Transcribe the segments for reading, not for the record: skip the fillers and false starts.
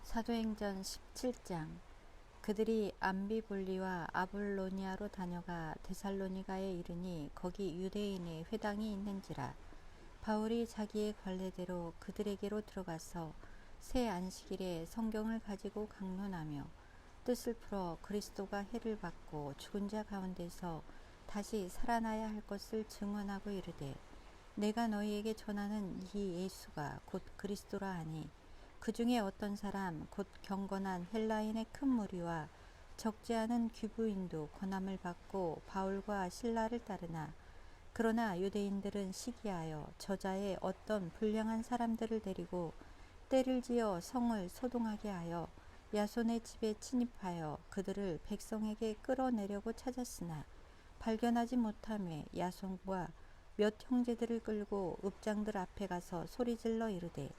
사도행전 17장. 그들이 암비볼리와 아볼로니아로 다녀가 데살로니가에 이르니 거기 유대인의 회당이 있는지라. 바울이 자기의 관례대로 그들에게로 들어가서 새 안식일에 성경을 가지고 강론하며 뜻을 풀어 그리스도가 해를 받고 죽은 자 가운데서 다시 살아나야 할 것을 증언하고 이르되, 내가 너희에게 전하는 이 예수가 곧 그리스도라 하니, 그 중에 어떤 사람 곧 경건한 헬라인의 큰 무리와 적지 않은 귀부인도 권함을 받고 바울과 실라를 따르나, 그러나 유대인들은 시기하여 저자의 어떤 불량한 사람들을 데리고 때를 지어 성을 소동하게 하여 야손의 집에 침입하여 그들을 백성에게 끌어내려고 찾았으나 발견하지 못하매 야손과 몇 형제들을 끌고 읍장들 앞에 가서 소리질러 이르되,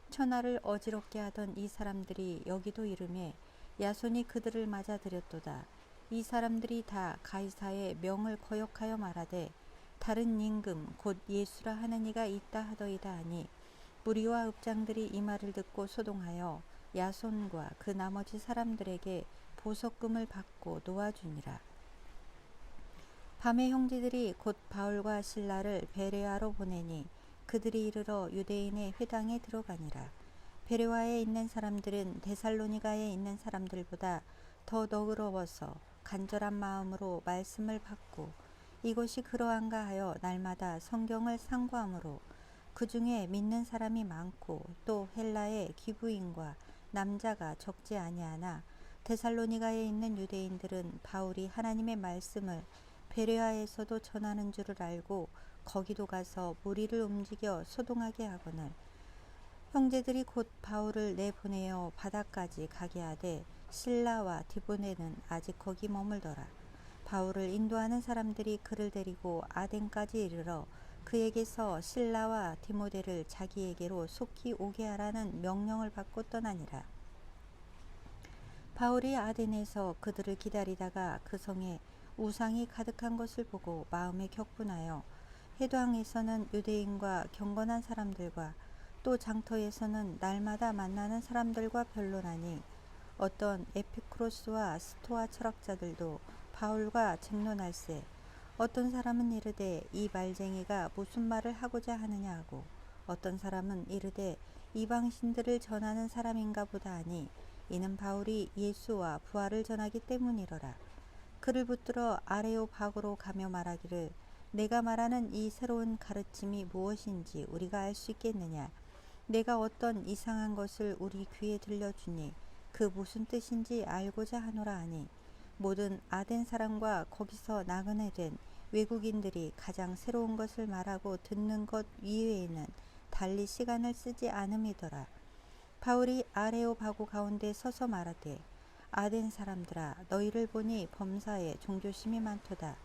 천하를 어지럽게 하던 이 사람들이 여기도 이르매 야손이 그들을 맞아들였도다. 이 사람들이 다 가이사의 명을 거역하여 말하되, 다른 임금 곧 예수라 하는 이가 있다 하더이다 하니, 무리와 읍장들이 이 말을 듣고 소동하여 야손과 그 나머지 사람들에게 보석금을 받고 놓아주니라. 밤에 형제들이 곧 바울과 실라를 베레아로 보내니 그들이 이르러 유대인의 회당에 들어가니라. 베레아에 있는 사람들은 데살로니가에 있는 사람들보다 더 너그러워서 간절한 마음으로 말씀을 받고, 이것이 그러한가 하여 날마다 성경을 상고하므로 그 중에 믿는 사람이 많고 또 헬라의 귀부인과 남자가 적지 아니하나, 데살로니가에 있는 유대인들은 바울이 하나님의 말씀을 베레아에서도 전하는 줄을 알고 거기도 가서 무리를 움직여 소동하게 하거늘, 형제들이 곧 바울을 내보내어 바다까지 가게 하되 실라와 디보네는 아직 거기 머물더라. 바울을 인도하는 사람들이 그를 데리고 아덴까지 이르러 그에게서 실라와 디모데를 자기에게로 속히 오게 하라는 명령을 받고 떠나니라. 바울이 아덴에서 그들을 기다리다가 그 성에 우상이 가득한 것을 보고 마음에 격분하여 회당에서는 유대인과 경건한 사람들과 또 장터에서는 날마다 만나는 사람들과 변론하니, 어떤 에피쿠로스와 스토아 철학자들도 바울과 쟁론할세, 어떤 사람은 이르되 이 말쟁이가 무슨 말을 하고자 하느냐 하고, 어떤 사람은 이르되 이방신들을 전하는 사람인가 보다 하니, 이는 바울이 예수와 부활을 전하기 때문이로라. 그를 붙들어 아레오바고로 가며 말하기를, 내가 말하는 이 새로운 가르침이 무엇인지 우리가 알 수 있겠느냐. 내가 어떤 이상한 것을 우리 귀에 들려주니 그 무슨 뜻인지 알고자 하노라 하니, 모든 아덴 사람과 거기서 나그네 된 외국인들이 가장 새로운 것을 말하고 듣는 것 이외에는 달리 시간을 쓰지 않음이더라. 바울이 아레오바고 가운데 서서 말하되, 아덴 사람들아, 너희를 보니 범사에 종교심이 많도다.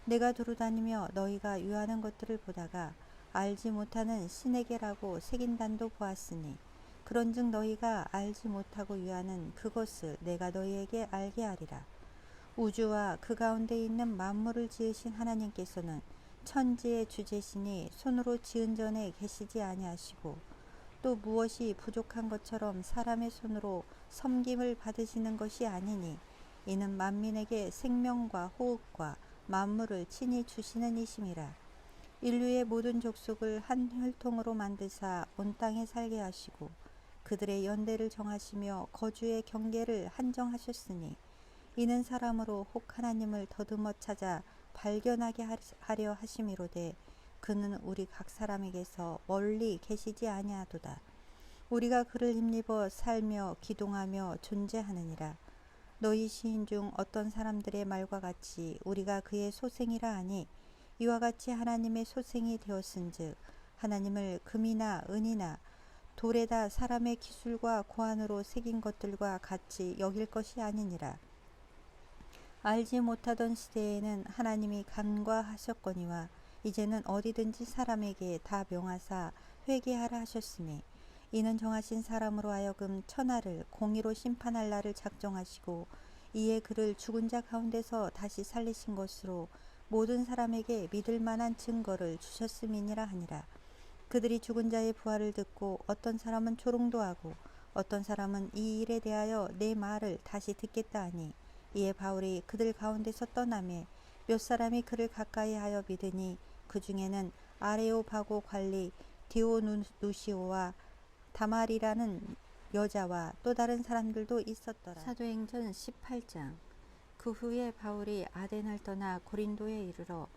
내가 두루다니며 너희가 유하는 것들을 보다가 알지 못하는 신에게라고 새긴단도 보았으니, 그런즉 너희가 알지 못하고 유하는 그것을 내가 너희에게 알게 하리라. 우주와 그 가운데 있는 만물을 지으신 하나님께서는 천지의 주제시니 손으로 지은 전에 계시지 아니하시고, 또 무엇이 부족한 것처럼 사람의 손으로 섬김을 받으시는 것이 아니니, 이는 만민에게 생명과 호흡과 만물을 친히 주시는 이심이라. 인류의 모든 족속을 한 혈통으로 만드사 온 땅에 살게 하시고 그들의 연대를 정하시며 거주의 경계를 한정하셨으니, 이는 사람으로 혹 하나님을 더듬어 찾아 발견하게 하려 하심이로되, 그는 우리 각 사람에게서 멀리 계시지 아니하도다. 우리가 그를 힘입어 살며 기동하며 존재하느니라. 너희 시인 중 어떤 사람들의 말과 같이 우리가 그의 소생이라 하니, 이와 같이 하나님의 소생이 되었은즉 하나님을 금이나 은이나 돌에다 사람의 기술과 고안으로 새긴 것들과 같이 여길 것이 아니니라. 알지 못하던 시대에는 하나님이 간과하셨거니와 이제는 어디든지 사람에게 다 명하사 회개하라 하셨으니, 이는 정하신 사람으로 하여금 천하를 공의로 심판할 날을 작정하시고 이에 그를 죽은 자 가운데서 다시 살리신 것으로 모든 사람에게 믿을 만한 증거를 주셨음이니라 하니라. 그들이 죽은 자의 부활을 듣고 어떤 사람은 조롱도 하고 어떤 사람은 이 일에 대하여 내 말을 다시 듣겠다 하니 이에 바울이 그들 가운데서 떠나매 몇 사람이 그를 가까이하여 믿으니 그 중에는 아레오바고 관리 디오누시오와 다말이라는 여자와 또 다른 사람들도 있었더라. 사도행전 18장. 그 후에 바울이 아덴을 떠나 고린도에 이르러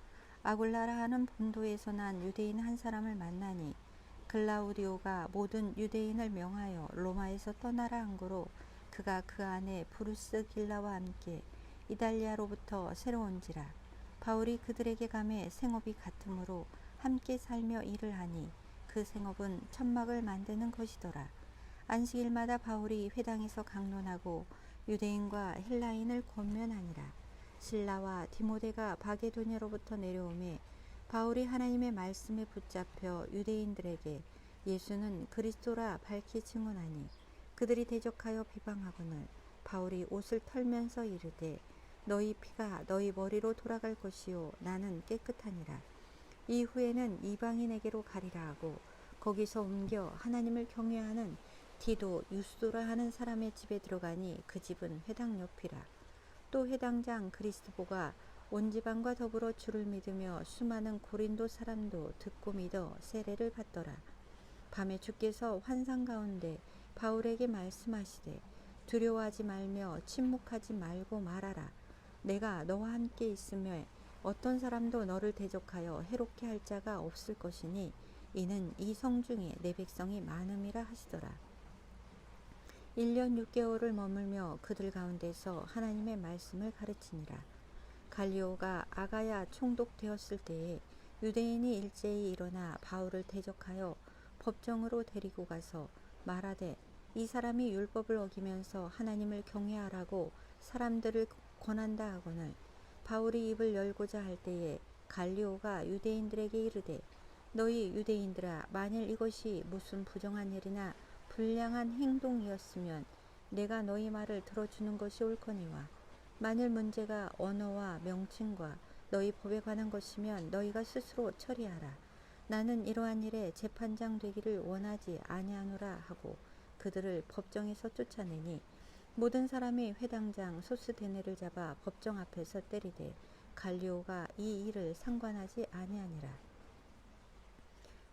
아굴라라 하는 본도에서 난 유대인 한 사람을 만나니 글라우디오가 모든 유대인을 명하여 로마에서 떠나라 한 거로 그가 그 안에 브루스길라와 함께 이달리아로부터 새로 온지라. 바울이 그들에게 감해 생업이 같으므로 함께 살며 일을 하니 그 생업은 천막을 만드는 것이더라. 안식일마다 바울이 회당에서 강론하고 유대인과 헬라인을 권면하니라. 실라와 디모데가 바게도냐로부터 내려오매 바울이 하나님의 말씀에 붙잡혀 유대인들에게 예수는 그리스도라 밝히 증언하니 그들이 대적하여 비방하거늘 바울이 옷을 털면서 이르되 너희 피가 너희 머리로 돌아갈 것이요 나는 깨끗하니라. 이후에는 이방인에게로 가리라 하고 거기서 옮겨 하나님을 경외하는 디도 유스도라 하는 사람의 집에 들어가니 그 집은 회당 옆이라. 또 회당장 그리스도보가 온 지방과 더불어 주를 믿으며 수많은 고린도 사람도 듣고 믿어 세례를 받더라. 밤에 주께서 환상 가운데 바울에게 말씀하시되 두려워하지 말며 침묵하지 말고 말하라. 내가 너와 함께 있으며 어떤 사람도 너를 대적하여 해롭게 할 자가 없을 것이니 이는 이 성 중에 내 백성이 많음이라 하시더라. 1년 6개월을 머물며 그들 가운데서 하나님의 말씀을 가르치니라. 갈리오가 아가야 총독되었을 때에 유대인이 일제히 일어나 바울을 대적하여 법정으로 데리고 가서 말하되 이 사람이 율법을 어기면서 하나님을 경외하라고 사람들을 권한다 하거늘 바울이 입을 열고자 할 때에 갈리오가 유대인들에게 이르되 너희 유대인들아 만일 이것이 무슨 부정한 일이나 불량한 행동이었으면 내가 너희 말을 들어주는 것이 옳거니와 만일 문제가 언어와 명칭과 너희 법에 관한 것이면 너희가 스스로 처리하라. 나는 이러한 일에 재판장 되기를 원하지 아니하노라 하고 그들을 법정에서 쫓아내니 모든 사람이 회당장 소스데네를 잡아 법정 앞에서 때리되 갈리오가 이 일을 상관하지 아니하니라.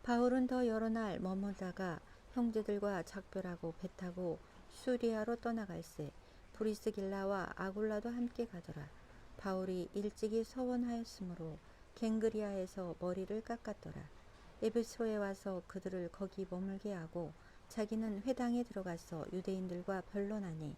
바울은 더 여러 날 머물다가 형제들과 작별하고 배 타고 수리아로 떠나갈새 브리스길라와 아굴라도 함께 가더라. 바울이 일찍이 서원하였으므로 갱그리아에서 머리를 깎았더라. 에베소에 와서 그들을 거기 머물게 하고 자기는 회당에 들어가서 유대인들과 변론하니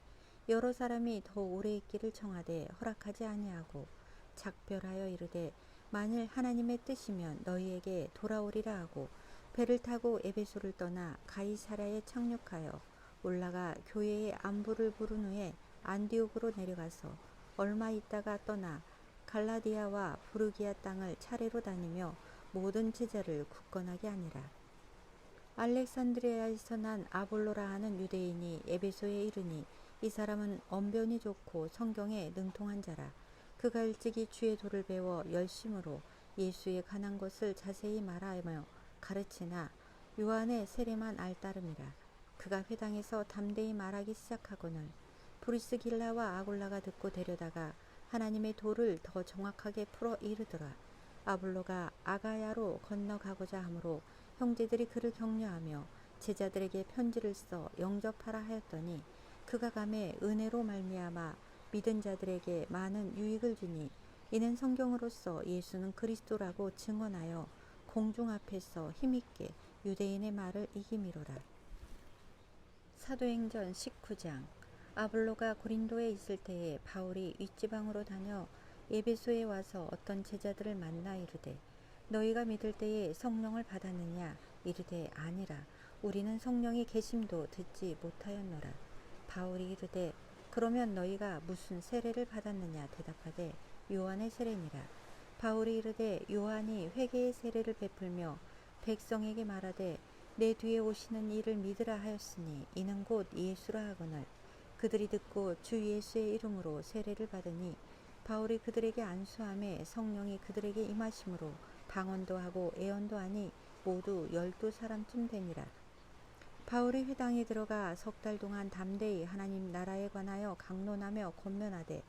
여러 사람이 더 오래 있기를 청하되 허락하지 아니하고 작별하여 이르되 만일 하나님의 뜻이면 너희에게 돌아오리라 하고 배를 타고 에베소를 떠나 가이사랴에 착륙하여 올라가 교회의 안부를 부른 후에 안디옥으로 내려가서 얼마 있다가 떠나 갈라디아와 부르기아 땅을 차례로 다니며 모든 제자를 굳건하게 하니라. 알렉산드리아에서 난 아볼로라 하는 유대인이 에베소에 이르니 이 사람은 언변이 좋고 성경에 능통한 자라. 그가 일찍이 주의 도를 배워 열심으로 예수에 관한 것을 자세히 말하며 가르치나 요한의 세례만 알따름이라. 그가 회당에서 담대히 말하기 시작하거늘 브리스길라와 아굴라가 듣고 데려다가 하나님의 도를 더 정확하게 풀어 이르더라. 아볼로가 아가야로 건너가고자 하므로 형제들이 그를 격려하며 제자들에게 편지를 써 영접하라 하였더니 그가 감에 은혜로 말미암아 믿은 자들에게 많은 유익을 주니 이는 성경으로서 예수는 그리스도라고 증언하여 공중 앞에서 힘있게 유대인의 말을 이기미로라. 사도행전 19장. 아볼로가 고린도에 있을 때에 바울이 윗지방으로 다녀 에베소에 와서 어떤 제자들을 만나 이르되 너희가 믿을 때에 성령을 받았느냐? 이르되 아니라 우리는 성령이 계심도 듣지 못하였노라. 바울이 이르되 그러면 너희가 무슨 세례를 받았느냐? 대답하되 요한의 세례니라. 바울이 이르되 요한이 회개의 세례를 베풀며 백성에게 말하되 내 뒤에 오시는 이를 믿으라 하였으니 이는 곧 예수라 하거늘 그들이 듣고 주 예수의 이름으로 세례를 받으니 바울이 그들에게 안수하매 성령이 그들에게 임하심으로 방언도 하고 예언도 하니 모두 12사람쯤 되니라. 바울이 회당에 들어가 석 달 동안 담대히 하나님 나라에 관하여 강론하며 권면하되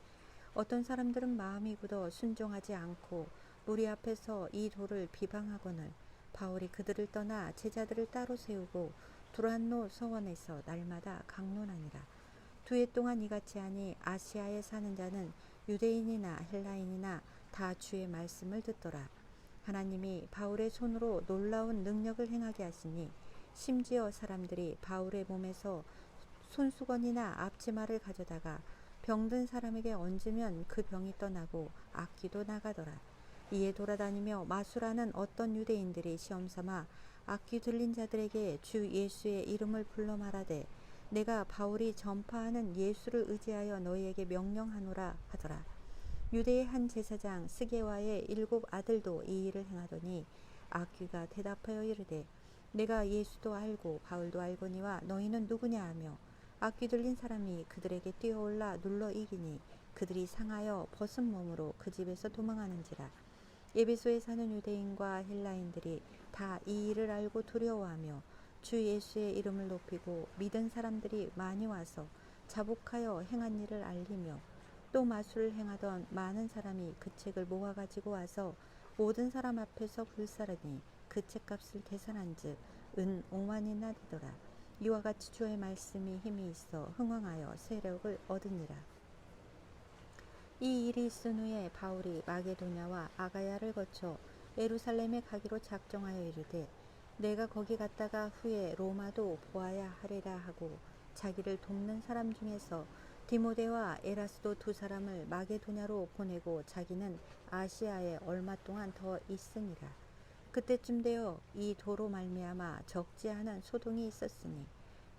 어떤 사람들은 마음이 굳어 순종하지 않고 무리 앞에서 이 도를 비방하거늘 바울이 그들을 떠나 제자들을 따로 세우고 두란노 서원에서 날마다 강론하니라. 2해 동안 이같이 하니 아시아에 사는 자는 유대인이나 헬라인이나 다 주의 말씀을 듣더라. 하나님이 바울의 손으로 놀라운 능력을 행하게 하시니 심지어 사람들이 바울의 몸에서 손수건이나 앞치마를 가져다가 병든 사람에게 얹으면 그 병이 떠나고 악귀도 나가더라. 이에 돌아다니며 마술하는 어떤 유대인들이 시험삼아 악귀 들린 자들에게 주 예수의 이름을 불러 말하되 내가 바울이 전파하는 예수를 의지하여 너희에게 명령하노라 하더라. 유대의 한 제사장 스게와의 7 아들도 이 일을 행하더니 악귀가 대답하여 이르되 내가 예수도 알고 바울도 알거니와 너희는 누구냐 하며 악귀 들린 사람이 그들에게 뛰어올라 눌러 이기니 그들이 상하여 벗은 몸으로 그 집에서 도망하는지라. 에베소에 사는 유대인과 헬라인들이 다 이 일을 알고 두려워하며 주 예수의 이름을 높이고 믿은 사람들이 많이 와서 자복하여 행한 일을 알리며 또 마술을 행하던 많은 사람이 그 책을 모아 가지고 와서 모든 사람 앞에서 불사르니 그 책값을 계산한즉 은 5만이나 되더라. 이와 같이 주의 말씀이 힘이 있어 흥왕하여 세력을 얻으니라. 이 일이 있은 후에 바울이 마게도냐와 아가야를 거쳐 예루살렘에 가기로 작정하여 이르되 내가 거기 갔다가 후에 로마도 보아야 하리라 하고 자기를 돕는 사람 중에서 디모데와 에라스도 2 사람을 마게도냐로 보내고 자기는 아시아에 얼마 동안 더 있으니라. 그때쯤 되어 이 도로 말미암아 적지 않은 소동이 있었으니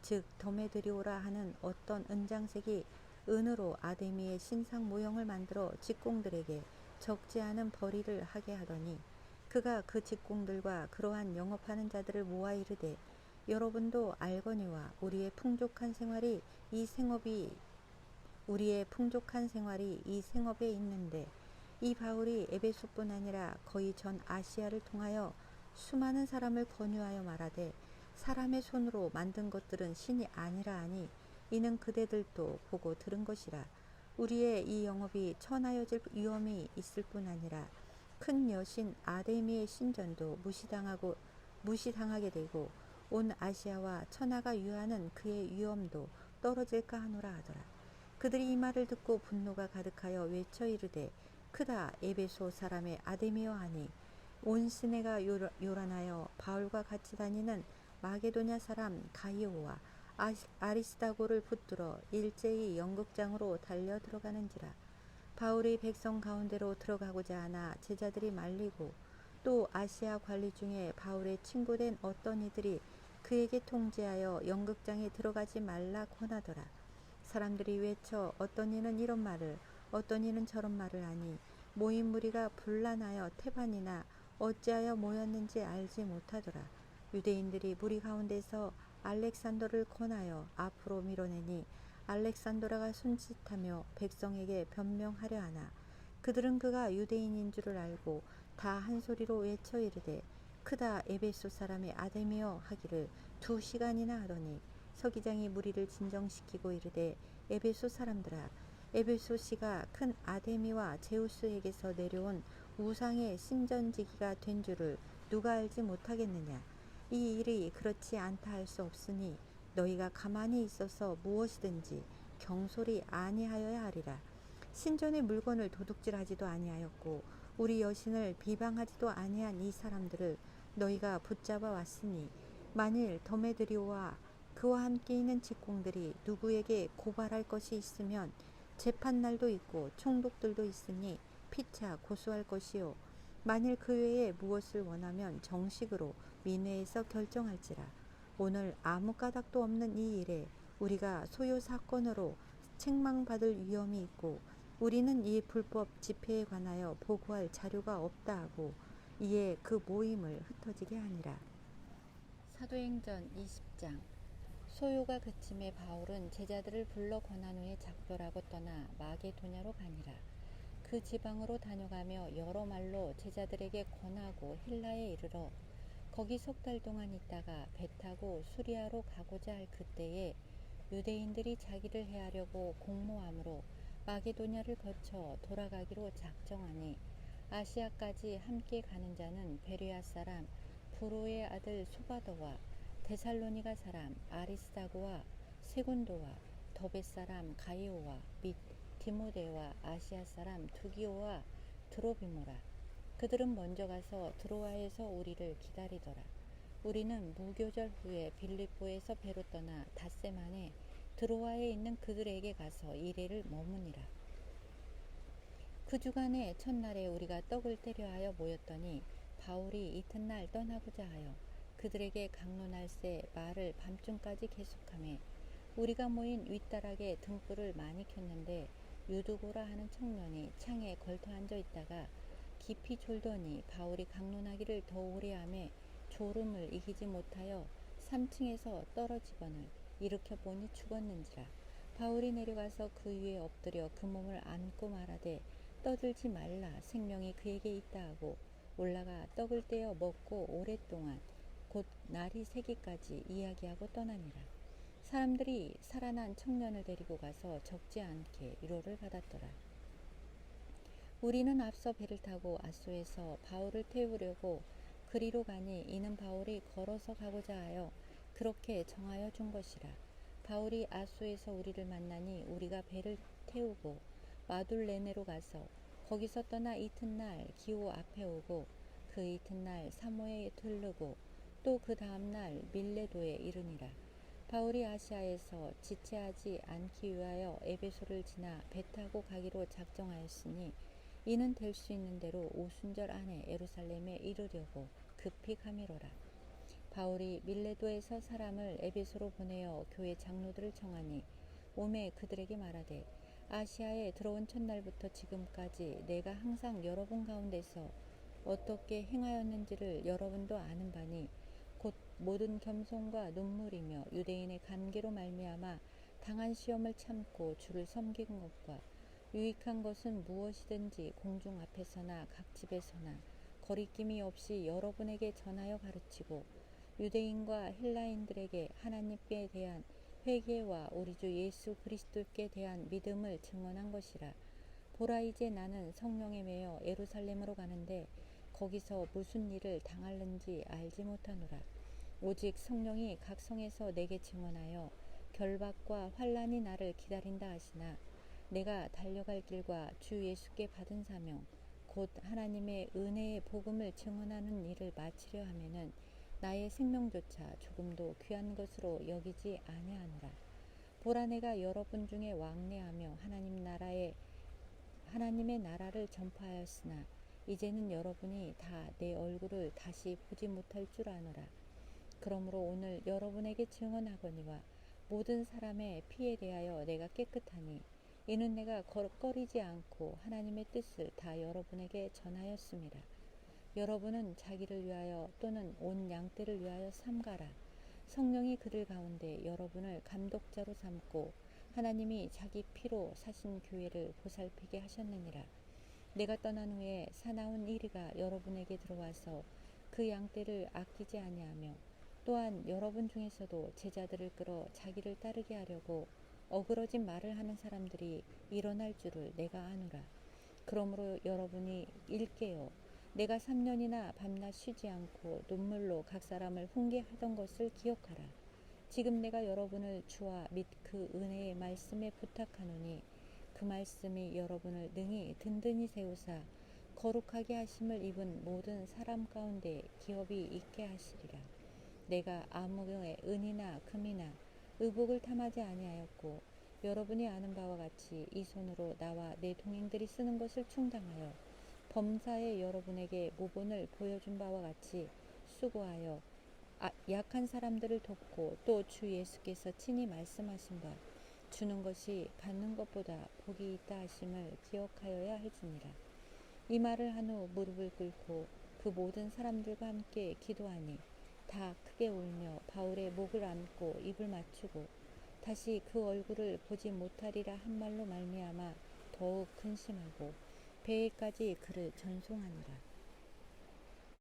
즉 더메드리오라 하는 어떤 은장색이 은으로 아데미의 신상 모형을 만들어 직공들에게 적지 않은 벌이를 하게 하더니 그가 그 직공들과 그러한 영업하는 자들을 모아 이르되 여러분도 알거니와 우리의 풍족한 생활이 이 생업에 있는데 이 바울이 에베소뿐 아니라 거의 전 아시아를 통하여 수많은 사람을 권유하여 말하되 사람의 손으로 만든 것들은 신이 아니라 하니 이는 그대들도 보고 들은 것이라. 우리의 이 영업이 천하여질 위험이 있을 뿐 아니라 큰 여신 아데미의 신전도 무시당하게 되고 온 아시아와 천하가 유하는 그의 위엄도 떨어질까 하노라 하더라. 그들이 이 말을 듣고 분노가 가득하여 외쳐 이르되 크다 에베소 사람의 아데미여 하니 온 시내가 요란하여 바울과 같이 다니는 마게도냐 사람 가이오와 아리스다고를 붙들어 일제히 연극장으로 달려 들어가는지라. 바울이 백성 가운데로 들어가고자 하나 제자들이 말리고 또 아시아 관리 중에 바울의 친구된 어떤 이들이 그에게 통지하여 연극장에 들어가지 말라 권하더라. 사람들이 외쳐 어떤 이는 이런 말을 어떤 이는 저런 말을 하니 모인 무리가 분란하여 태반이나 어찌하여 모였는지 알지 못하더라. 유대인들이 무리 가운데서 알렉산더를 권하여 앞으로 밀어내니 알렉산더라가 손짓하며 백성에게 변명하려 하나 그들은 그가 유대인인 줄을 알고 다 한 소리로 외쳐 이르되 크다 에베소 사람의 아데미여 하기를 2시간이나 하더니 서기장이 무리를 진정시키고 이르되 에베소 사람들아 에베소시가 큰 아데미와 제우스에게서 내려온 우상의 신전지기가 된 줄을 누가 알지 못하겠느냐. 이 일이 그렇지 않다 할 수 없으니 너희가 가만히 있어서 무엇이든지 경솔히 아니하여야 하리라. 신전의 물건을 도둑질하지도 아니하였고 우리 여신을 비방하지도 아니한 이 사람들을 너희가 붙잡아 왔으니 만일 더메드리오와 그와 함께 있는 직공들이 누구에게 고발할 것이 있으면 재판날도 있고 총독들도 있으니 피차 고소할 것이요 만일 그 외에 무엇을 원하면 정식으로 민회에서 결정할지라. 오늘 아무 까닭도 없는 이 일에 우리가 소요 사건으로 책망받을 위험이 있고 우리는 이 불법 집회에 관하여 보고할 자료가 없다 하고 이에 그 모임을 흩어지게 하니라. 사도행전 20장. 소요가 그침에 바울은 제자들을 불러 권한 후에 작별하고 떠나 마게도냐로 가니라. 그 지방으로 다녀가며 여러 말로 제자들에게 권하고 힐라에 이르러 거기 석 달 동안 있다가 배 타고 수리아로 가고자 할 그때에 유대인들이 자기를 해하려고 공모함으로 마게도냐를 거쳐 돌아가기로 작정하니 아시아까지 함께 가는 자는 베레아 사람 브로의 아들 소바더와 데살로니가 사람 아리스다고와 세군도와 더베 사람 가이오와 및 디모데와 아시아 사람 두기오와 드로비모라. 그들은 먼저 가서 드로아에서 우리를 기다리더라. 우리는 무교절 후에 빌립보에서 배로 떠나 닷새 만에 드로아에 있는 그들에게 가서 이레를 머무니라. 그 주간에 첫날에 우리가 떡을 떼려 하여 모였더니 바울이 이튿날 떠나고자 하여 그들에게 강론할새 말을 밤중까지 계속하매 우리가 모인 윗다락에 등불을 많이 켰는데 유두고라 하는 청년이 창에 걸터 앉아 있다가 깊이 졸더니 바울이 강론하기를 더 오래 하매 졸음을 이기지 못하여 3층에서 떨어지거늘 일으켜 보니 죽었는지라. 바울이 내려가서 그 위에 엎드려 그 몸을 안고 말하되 떠들지 말라, 생명이 그에게 있다 하고 올라가 떡을 떼어 먹고 오랫동안 곧 날이 새기까지 이야기하고 떠나니라. 사람들이 살아난 청년을 데리고 가서 적지 않게 위로를 받았더라. 우리는 앞서 배를 타고 아소에서 바울을 태우려고 그리로 가니 이는 바울이 걸어서 가고자 하여 그렇게 정하여 준 것이라. 바울이 아소에서 우리를 만나니 우리가 배를 태우고 마둘레네로 가서 거기서 떠나 이튿날 기호 앞에 오고 그 이튿날 사모에 들르고 또 그 다음날 밀레도에 이르니라. 바울이 아시아에서 지체하지 않기 위하여 에베소를 지나 배 타고 가기로 작정하였으니 이는 될 수 있는 대로 오순절 안에 예루살렘에 이르려고 급히 가미로라. 바울이 밀레도에서 사람을 에베소로 보내어 교회 장로들을 청하니 오매 그들에게 말하되 아시아에 들어온 첫날부터 지금까지 내가 항상 여러분 가운데서 어떻게 행하였는지를 여러분도 아는 바니 곧 모든 겸손과 눈물이며 유대인의 관계로 말미암아 당한 시험을 참고 주를 섬긴 것과 유익한 것은 무엇이든지 공중 앞에서나 각 집에서나 거리낌이 없이 여러분에게 전하여 가르치고 유대인과 헬라인들에게 하나님께 대한 회개와 우리 주 예수 그리스도께 대한 믿음을 증언한 것이라. 보라, 이제 나는 성령에 매여 예루살렘으로 가는데 거기서 무슨 일을 당할는지 알지 못하노라. 오직 성령이 각 성에서 내게 증언하여 결박과 환난이 나를 기다린다 하시나 내가 달려갈 길과 주 예수께 받은 사명 곧 하나님의 은혜의 복음을 증언하는 일을 마치려 하면은 나의 생명조차 조금도 귀한 것으로 여기지 아니하노라. 보라, 내가 여러분 중에 왕래하며 하나님의 나라를 전파하였으나 이제는 여러분이 다 내 얼굴을 다시 보지 못할 줄 아노라. 그러므로 오늘 여러분에게 증언하거니와 모든 사람의 피에 대하여 내가 깨끗하니 이는 내가 거리지 않고 하나님의 뜻을 다 여러분에게 전하였습니다. 여러분은 자기를 위하여 또는 온 양떼를 위하여 삼가라. 성령이 그들 가운데 여러분을 감독자로 삼고 하나님이 자기 피로 사신 교회를 보살피게 하셨느니라. 내가 떠난 후에 사나운 이리가 여러분에게 들어와서 그 양떼를 아끼지 아니하며 또한 여러분 중에서도 제자들을 끌어 자기를 따르게 하려고 어그러진 말을 하는 사람들이 일어날 줄을 내가 아노라. 그러므로 여러분이 일깨어 내가 3년이나 밤낮 쉬지 않고 눈물로 각 사람을 훈계하던 것을 기억하라. 지금 내가 여러분을 주와 및 그 은혜의 말씀에 부탁하노니 그 말씀이 여러분을 능히 든든히 세우사 거룩하게 하심을 입은 모든 사람 가운데 기업이 있게 하시리라. 내가 아무의 은이나 금이나 의복을 탐하지 아니하였고 여러분이 아는 바와 같이 이 손으로 나와 내 동행들이 쓰는 것을 충당하여 범사에 여러분에게 모본을 보여준 바와 같이 수고하여 약한 사람들을 돕고 또 주 예수께서 친히 말씀하신 바 주는 것이 받는 것보다 복이 있다 하심을 기억하여야 할지니라. 이 말을 한 후 무릎을 꿇고 그 모든 사람들과 함께 기도하니 다 크게 울며 바울의 목을 안고 입을 맞추고 다시 그 얼굴을 보지 못하리라 한 말로 말미암아 더욱 근심하고 배에까지 그를 전송하니라.